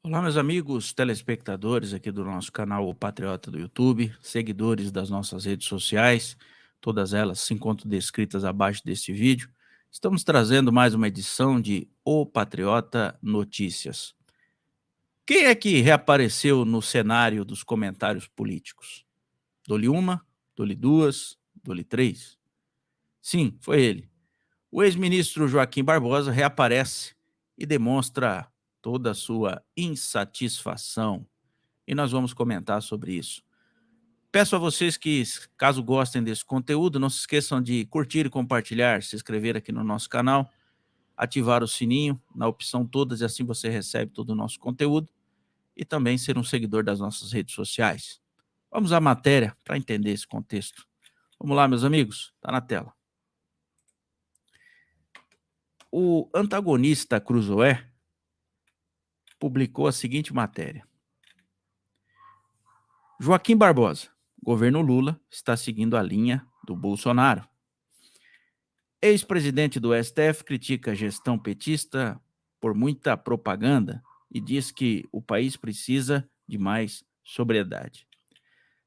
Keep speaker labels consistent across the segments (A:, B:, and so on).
A: Olá, meus amigos telespectadores aqui do nosso canal O Patriota do YouTube, seguidores das nossas redes sociais, todas elas se encontram descritas abaixo deste vídeo. Estamos trazendo mais uma edição de O Patriota Notícias. Quem é que reapareceu no cenário dos comentários políticos? Dou-lhe uma, dou-lhe duas, dou-lhe três. Sim, foi ele. O ex-ministro Joaquim Barbosa reaparece e demonstra toda a sua insatisfação. E nós vamos comentar sobre isso. Peço a vocês que, caso gostem desse conteúdo, não se esqueçam de curtir e compartilhar, se inscrever aqui no nosso canal, ativar o sininho na opção todas e assim você recebe todo o nosso conteúdo e também ser um seguidor das nossas redes sociais. Vamos à matéria para entender esse contexto. Vamos lá, meus amigos, está na tela. O antagonista Cruzoé publicou a seguinte matéria. Joaquim Barbosa, governo Lula está seguindo a linha do Bolsonaro. Ex-presidente do STF critica a gestão petista por muita propaganda e diz que o país precisa de mais sobriedade.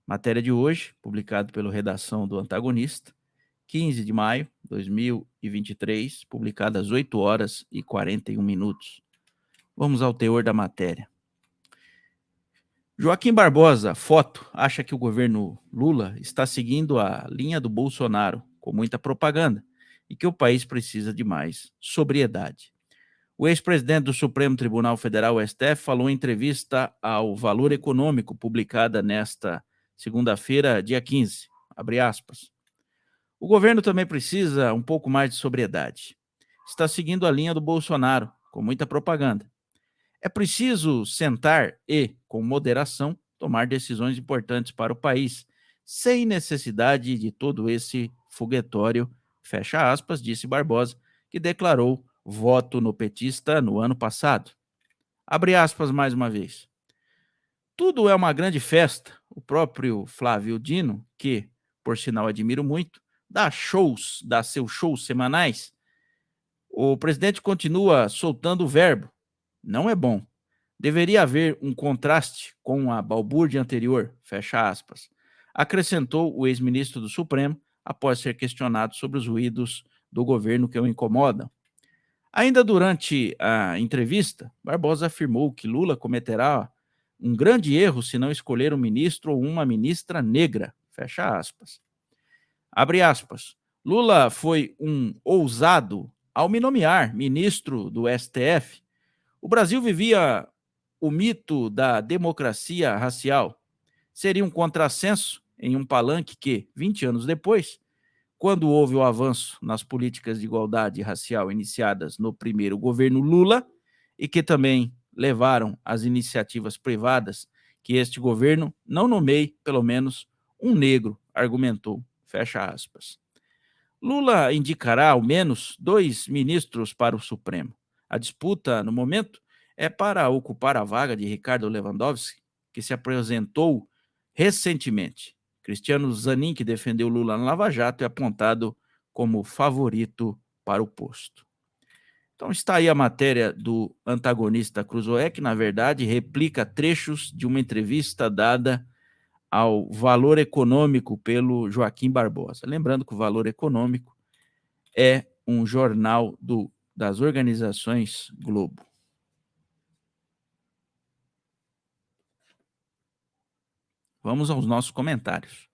A: Matéria de hoje, publicado pela redação do Antagonista, 15 de maio de 2023, publicada às 8 horas e 41 minutos. Vamos ao teor da matéria. Joaquim Barbosa, foto, acha que o governo Lula está seguindo a linha do Bolsonaro, com muita propaganda, e que o país precisa de mais sobriedade. O ex-presidente do Supremo Tribunal Federal, STF, falou em entrevista ao Valor Econômico, publicada nesta segunda-feira, dia 15, abre aspas. O governo também precisa um pouco mais de sobriedade. Está seguindo a linha do Bolsonaro, com muita propaganda. É preciso sentar e, com moderação, tomar decisões importantes para o país, sem necessidade de todo esse foguetório, fecha aspas, disse Barbosa, que declarou voto no petista no ano passado. Abre aspas mais uma vez. Tudo é uma grande festa. O próprio Flávio Dino, que, por sinal, admiro muito, dá seus shows semanais. O presidente continua soltando o verbo. Não é bom. Deveria haver um contraste com a balbúrdia anterior, fecha aspas. Acrescentou o ex-ministro do Supremo, após ser questionado sobre os ruídos do governo que o incomodam. Ainda durante a entrevista, Barbosa afirmou que Lula cometerá um grande erro se não escolher um ministro ou uma ministra negra, fecha aspas. Abre aspas. Lula foi um ousado ao me nomear ministro do STF. O Brasil vivia o mito da democracia racial. Seria um contrassenso em um palanque que, 20 anos depois, quando houve o avanço nas políticas de igualdade racial iniciadas no primeiro governo Lula e que também levaram as iniciativas privadas, que este governo não nomeie pelo menos um negro, argumentou, fecha aspas. Lula indicará ao menos 2 ministros para o Supremo. A disputa, no momento, é para ocupar a vaga de Ricardo Lewandowski, que se apresentou recentemente. Cristiano Zanin, que defendeu Lula na Lava Jato, é apontado como favorito para o posto. Então está aí a matéria do antagonista Cruzoé, que na verdade replica trechos de uma entrevista dada ao Valor Econômico pelo Joaquim Barbosa. Lembrando que o Valor Econômico é um jornal das organizações Globo. Vamos aos nossos comentários.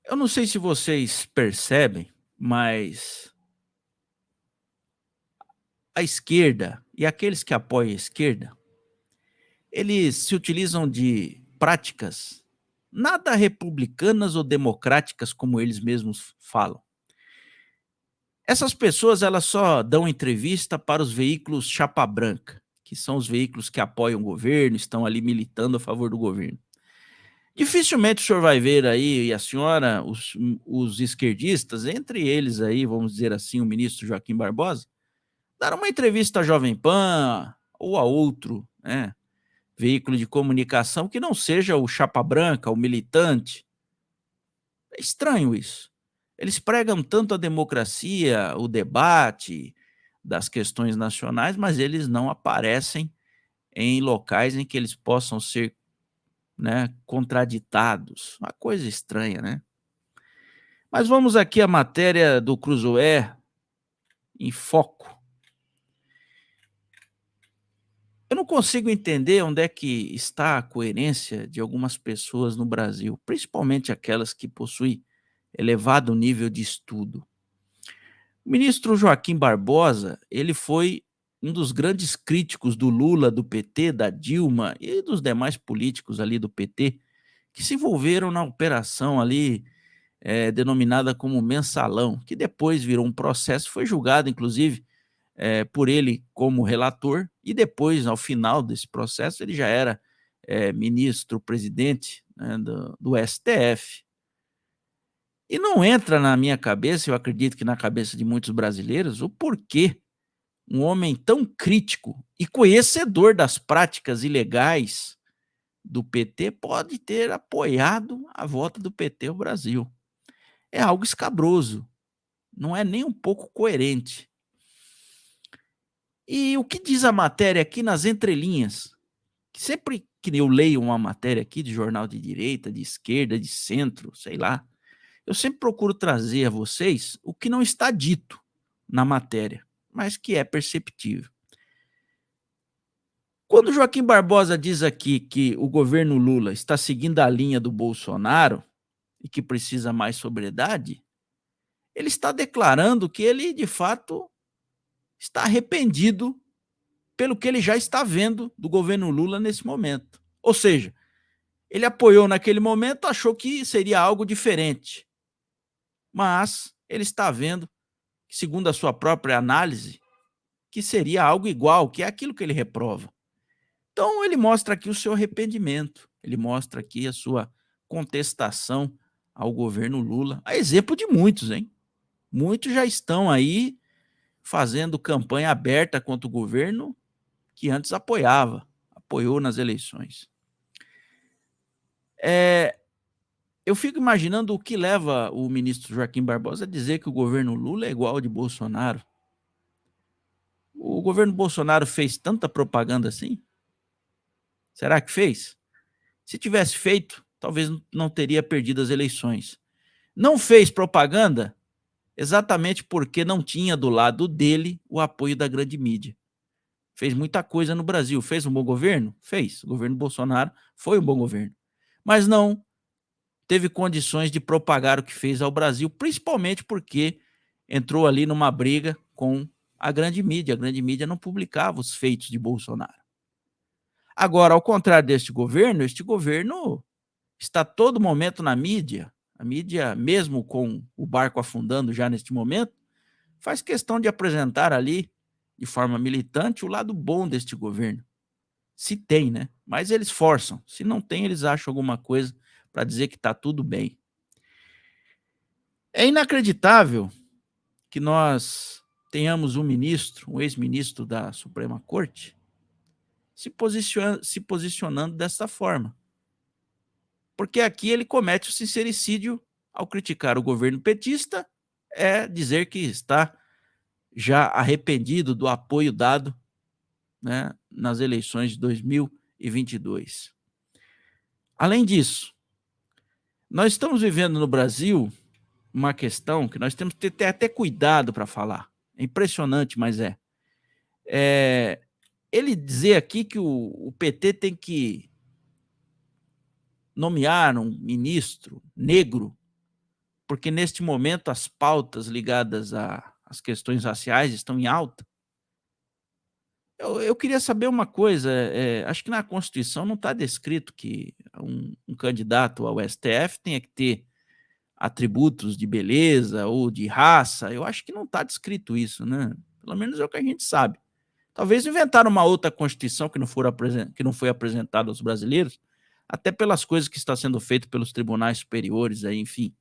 A: Eu não sei se vocês percebem, mas a esquerda e aqueles que apoiam a esquerda, eles se utilizam de práticas nada republicanas ou democráticas, como eles mesmos falam. Essas pessoas, elas só dão entrevista para os veículos chapa branca, que são os veículos que apoiam o governo, estão ali militando a favor do governo. Dificilmente o senhor vai ver aí, e a senhora, os esquerdistas, entre eles aí, vamos dizer assim, o ministro Joaquim Barbosa, dar uma entrevista à Jovem Pan ou a outro, né, veículo de comunicação que não seja o chapa branca, o militante. É estranho isso. Eles pregam tanto a democracia, o debate, das questões nacionais, mas eles não aparecem em locais em que eles possam ser, né, contraditados. Uma coisa estranha, né? Mas vamos aqui à matéria do Cruzoé em foco. Eu não consigo entender onde é que está a coerência de algumas pessoas no Brasil, principalmente aquelas que possuem elevado nível de estudo. O ministro Joaquim Barbosa, ele foi um dos grandes críticos do Lula, do PT, da Dilma e dos demais políticos ali do PT que se envolveram na operação ali denominada como Mensalão, que depois virou um processo, foi julgado inclusive por ele como relator e depois, ao final desse processo, ele já era ministro-presidente, né, do STF. E não entra na minha cabeça, eu acredito que na cabeça de muitos brasileiros, o porquê um homem tão crítico e conhecedor das práticas ilegais do PT pode ter apoiado a volta do PT ao Brasil. É algo escabroso, não é nem um pouco coerente. E o que diz a matéria aqui nas entrelinhas? Que sempre que eu leio uma matéria aqui de jornal de direita, de esquerda, de centro, sei lá, eu sempre procuro trazer a vocês o que não está dito na matéria, mas que é perceptível. Quando Joaquim Barbosa diz aqui que o governo Lula está seguindo a linha do Bolsonaro e que precisa mais sobriedade, ele está declarando que ele, de fato, está arrependido pelo que ele já está vendo do governo Lula nesse momento. Ou seja, ele apoiou naquele momento, achou que seria algo diferente, mas ele está vendo, segundo a sua própria análise, que seria algo igual, que é aquilo que ele reprova. Então ele mostra aqui o seu arrependimento, ele mostra aqui a sua contestação ao governo Lula, a exemplo de muitos, hein? Muitos já estão aí fazendo campanha aberta contra o governo que antes apoiou nas eleições. Eu fico imaginando o que leva o ministro Joaquim Barbosa a dizer que o governo Lula é igual ao de Bolsonaro. O governo Bolsonaro fez tanta propaganda assim? Será que fez? Se tivesse feito, talvez não teria perdido as eleições. Não fez propaganda exatamente porque não tinha do lado dele o apoio da grande mídia. Fez muita coisa no Brasil. Fez um bom governo? Fez. O governo Bolsonaro foi um bom governo. Mas não teve condições de propagar o que fez ao Brasil, principalmente porque entrou ali numa briga com a grande mídia. A grande mídia não publicava os feitos de Bolsonaro. Agora, ao contrário deste governo está a todo momento na mídia. A mídia, mesmo com o barco afundando já neste momento, faz questão de apresentar ali, de forma militante, o lado bom deste governo. Se tem, né? Mas eles forçam. Se não tem, eles acham alguma coisa para dizer que está tudo bem. É inacreditável que nós tenhamos um ministro, um ex-ministro da Suprema Corte, se posicionando dessa forma. Porque aqui ele comete o sincericídio ao criticar o governo petista, é dizer que está já arrependido do apoio dado, né, nas eleições de 2022. Além disso, nós estamos vivendo no Brasil uma questão que nós temos que ter até cuidado para falar. É impressionante, mas ele dizer aqui que o PT tem que nomear um ministro negro, porque neste momento as pautas ligadas às questões raciais estão em alta. Eu queria saber uma coisa, acho que na Constituição não está descrito que um candidato ao STF tenha que ter atributos de beleza ou de raça. Eu acho que não está descrito isso, né? Pelo menos é o que a gente sabe. Talvez inventaram uma outra Constituição que não foi apresentada aos brasileiros, até pelas coisas que está sendo feito pelos tribunais superiores, aí, enfim.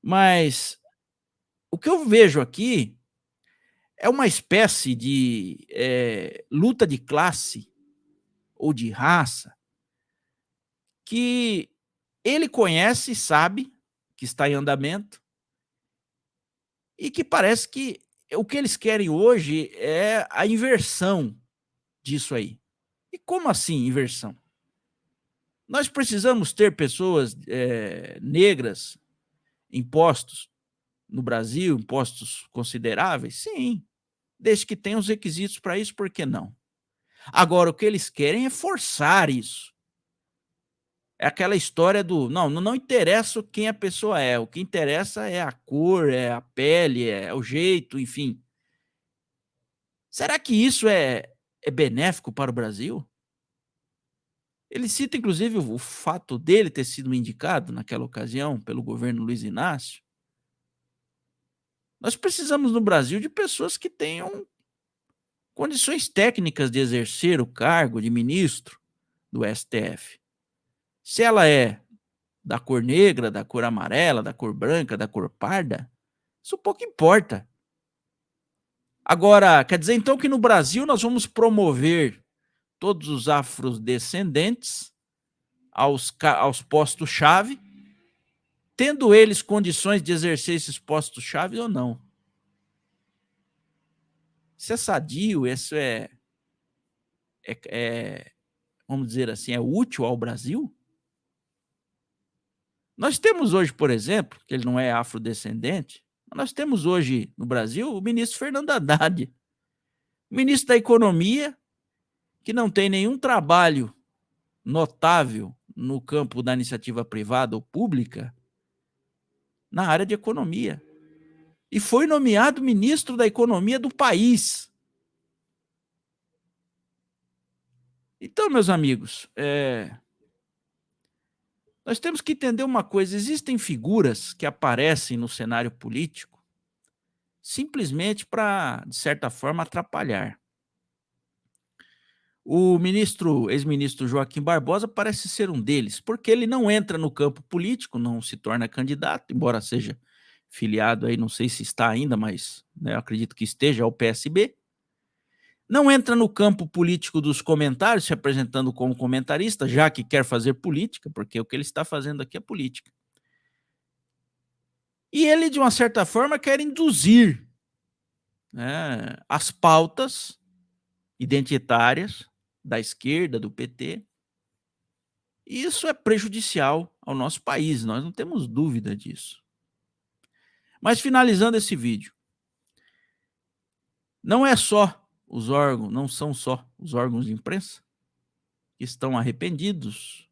A: Mas o que eu vejo aqui é uma espécie de luta de classe ou de raça que ele conhece, sabe que está em andamento e que parece que O que eles querem hoje é a inversão disso aí. E como assim inversão? Nós precisamos ter pessoas negras em postos no Brasil, em postos consideráveis? Sim, desde que tenham os requisitos para isso, por que não? Agora, o que eles querem é forçar isso. É aquela história do não interessa quem a pessoa é, o que interessa é a cor, é a pele, é o jeito, enfim. Será que isso é benéfico para o Brasil? Ele cita inclusive o fato dele ter sido indicado naquela ocasião pelo governo Luiz Inácio. Nós precisamos no Brasil de pessoas que tenham condições técnicas de exercer o cargo de ministro do STF. Se ela é da cor negra, da cor amarela, da cor branca, da cor parda, isso pouco importa. Agora, quer dizer então que no Brasil nós vamos promover todos os afrodescendentes aos postos-chave, tendo eles condições de exercer esses postos-chave ou não. Isso é sadio, isso vamos dizer assim, é útil ao Brasil? Nós temos hoje, por exemplo, que ele não é afrodescendente, nós temos hoje no Brasil o ministro Fernando Haddad, ministro da Economia, que não tem nenhum trabalho notável no campo da iniciativa privada ou pública na área de economia. E foi nomeado ministro da Economia do país. Então, meus amigos, nós temos que entender uma coisa: existem figuras que aparecem no cenário político simplesmente para, de certa forma, atrapalhar. O ex-ministro Joaquim Barbosa parece ser um deles, porque ele não entra no campo político, não se torna candidato, embora seja filiado aí, não sei se está ainda, mas né, eu acredito que esteja ao PSB. Não entra no campo político dos comentários, se apresentando como comentarista, já que quer fazer política, porque o que ele está fazendo aqui é política. E ele, de uma certa forma, quer induzir, né, as pautas identitárias da esquerda, do PT. E isso é prejudicial ao nosso país, nós não temos dúvida disso. Mas finalizando esse vídeo, não são só os órgãos de imprensa que estão arrependidos,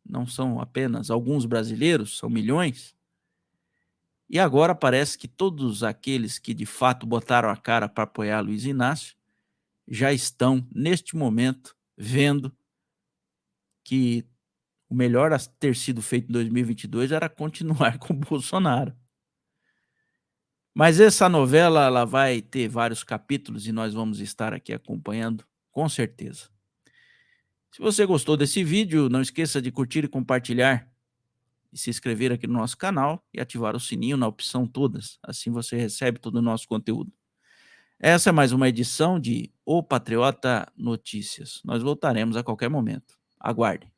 A: não são apenas alguns brasileiros, são milhões. E agora parece que todos aqueles que de fato botaram a cara para apoiar Luiz Inácio já estão, neste momento, vendo que o melhor a ter sido feito em 2022 era continuar com o Bolsonaro. Mas essa novela ela vai ter vários capítulos e nós vamos estar aqui acompanhando, com certeza. Se você gostou desse vídeo, não esqueça de curtir e compartilhar e se inscrever aqui no nosso canal e ativar o sininho na opção todas, assim você recebe todo o nosso conteúdo. Essa é mais uma edição de O Patriota Notícias. Nós voltaremos a qualquer momento. Aguardem.